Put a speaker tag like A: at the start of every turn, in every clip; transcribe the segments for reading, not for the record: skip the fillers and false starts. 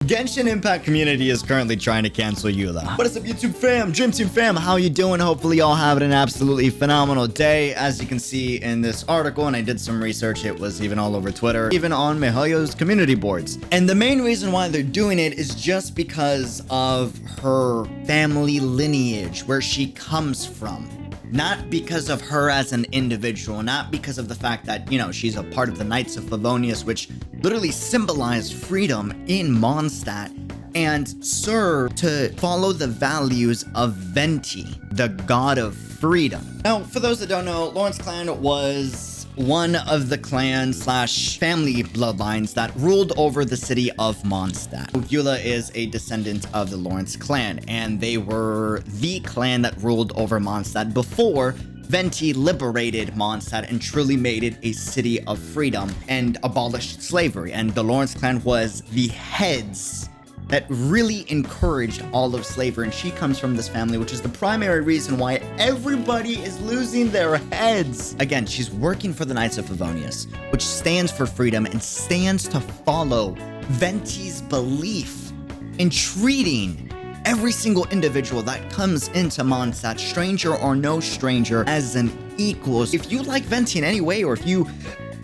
A: Genshin Impact community is currently trying to cancel Eula. What is up, YouTube fam, Dream Team fam? How you doing? Hopefully y'all having an absolutely phenomenal day. As you can see in this article, and I did some research, it was even all over Twitter, even on miHoYo's community boards. And the main reason why they're doing it is just because of her family lineage, where she comes from. Not because of her as an individual, not because of the fact that, you know, she's a part of the Knights of Favonius, which literally symbolize freedom in Mondstadt and serve to follow the values of Venti, the god of freedom. Now, for those that don't know, Lawrence clan was one of the clan slash family bloodlines that ruled over the city of Mondstadt. Eula is a descendant of the Lawrence clan, and they were the clan that ruled over Mondstadt before Venti liberated Mondstadt and truly made it a city of freedom and abolished slavery. And the Lawrence clan was the heads that really encouraged all of slavery, and she comes from this family, which is the primary reason why everybody is losing their heads. Again, she's working for the Knights of Favonius, which stands for freedom and stands to follow Venti's belief in treating every single individual that comes into Mondstadt, stranger or no stranger, as an equal. If you like Venti in any way, or if you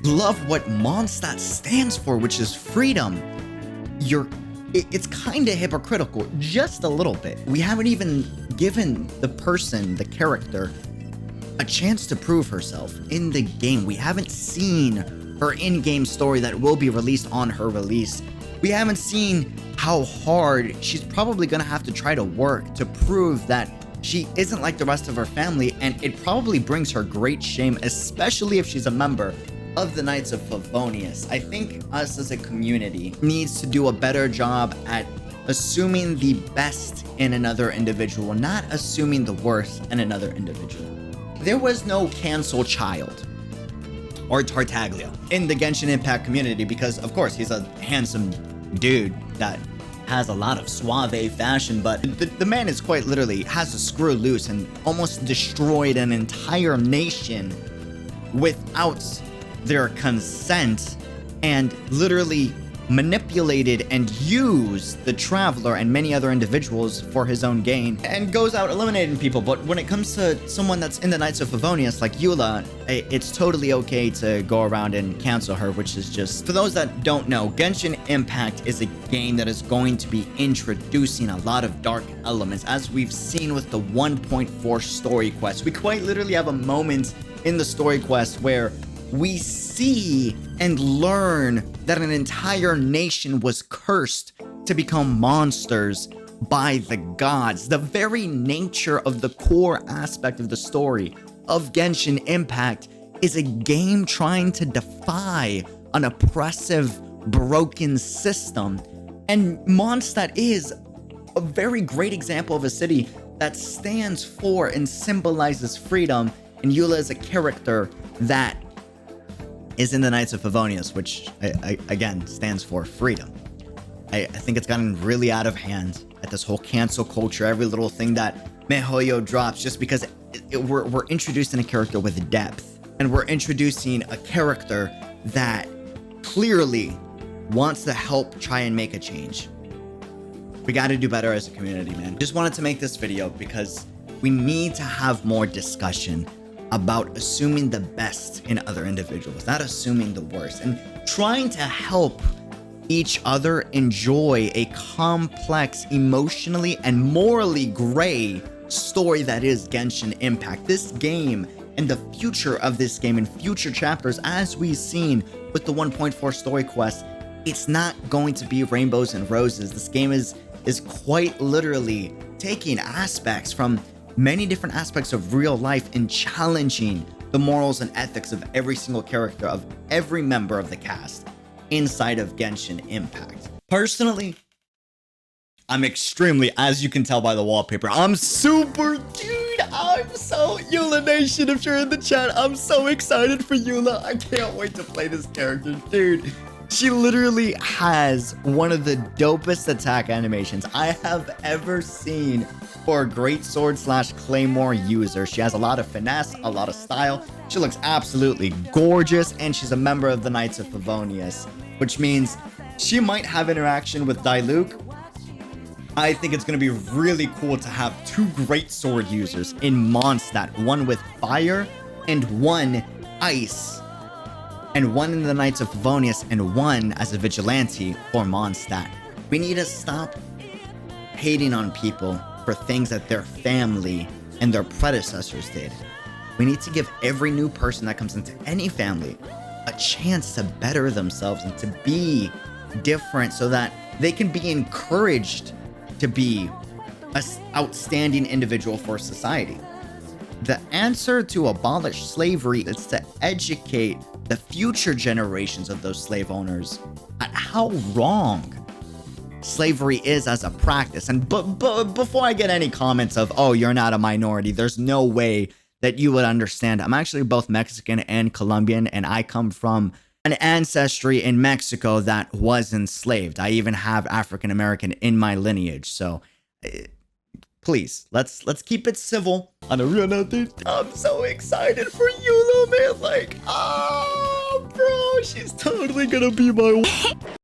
A: love what Mondstadt stands for, which is freedom, it's kind of hypocritical, just a little bit. We haven't even given the person, the character, a chance to prove herself in the game. We haven't seen her in-game story that will be released on her release. We haven't seen how hard she's probably gonna have to try to work to prove that she isn't like the rest of her family, and it probably brings her great shame, especially if she's a member of the Knights of Favonius. I think us as a community needs to do a better job at assuming the best in another individual, not assuming the worst in another individual. There was no cancel child or Tartaglia in the Genshin Impact community because, of course, he's a handsome dude that has a lot of suave fashion, but the man is quite literally has a screw loose and almost destroyed an entire nation without their consent, and literally manipulated and used the Traveler and many other individuals for his own gain, and goes out eliminating people. But when it comes to someone that's in the Knights of Favonius like Eula, it's totally okay to go around and cancel her, which is just, for those that don't know, Genshin Impact is a game that is going to be introducing a lot of dark elements, as we've seen with the 1.4 story quest. We quite literally have a moment in the story quest where we see and learn that an entire nation was cursed to become monsters by the gods. The very nature of the core aspect of the story of Genshin Impact is a game trying to defy an oppressive, broken system. And Mondstadt is a very great example of a city that stands for and symbolizes freedom, and Eula is a character that is in the Knights of Favonius, which again stands for freedom. I think it's gotten really out of hand at this whole cancel culture. Every little thing that miHoYo drops, just because we're introducing a character with depth, and we're introducing a character that clearly wants to help try and make a change. We got to do better as a community, man. Just wanted to make this video because we need to have more discussion about assuming the best in other individuals, not assuming the worst, and trying to help each other enjoy a complex, emotionally and morally gray story that is Genshin Impact. This game and the future of this game and future chapters, as we've seen with the 1.4 story quest, it's not going to be rainbows and roses. This game is quite literally taking aspects from many different aspects of real life and challenging the morals and ethics of every single character, of every member of the cast inside of Genshin Impact. Personally, I'm extremely, as you can tell by the wallpaper, I'm super, dude, I'm so, Eula Nation, if you're in the chat, I'm so excited for Eula. I can't wait to play this character, dude. She literally has one of the dopest attack animations I have ever seen for a great sword slash claymore user. She has a lot of finesse, a lot of style. She looks absolutely gorgeous, and she's a member of the Knights of Favonius, which means She might have interaction with Diluc. I think it's going to be really cool to have 2 great sword users in Mondstadt, one with fire and one ice, and one in the Knights of Favonius and one as a vigilante for Mondstadt. We need to stop hating on people for things that their family and their predecessors did. We need to give every new person that comes into any family a chance to better themselves and to be different so that they can be encouraged to be an outstanding individual for society. The answer to abolish slavery is to educate the future generations of those slave owners at how wrong slavery is as a practice. And before I get any comments of, oh, you're not a minority, there's no way that you would understand. I'm actually both Mexican and Colombian, and I come from an ancestry in Mexico that was enslaved. I even have African American in my lineage. So please, let's keep it civil. On a real note, dude, I'm so excited for Eula, man. Like, oh, bro, she's totally gonna be my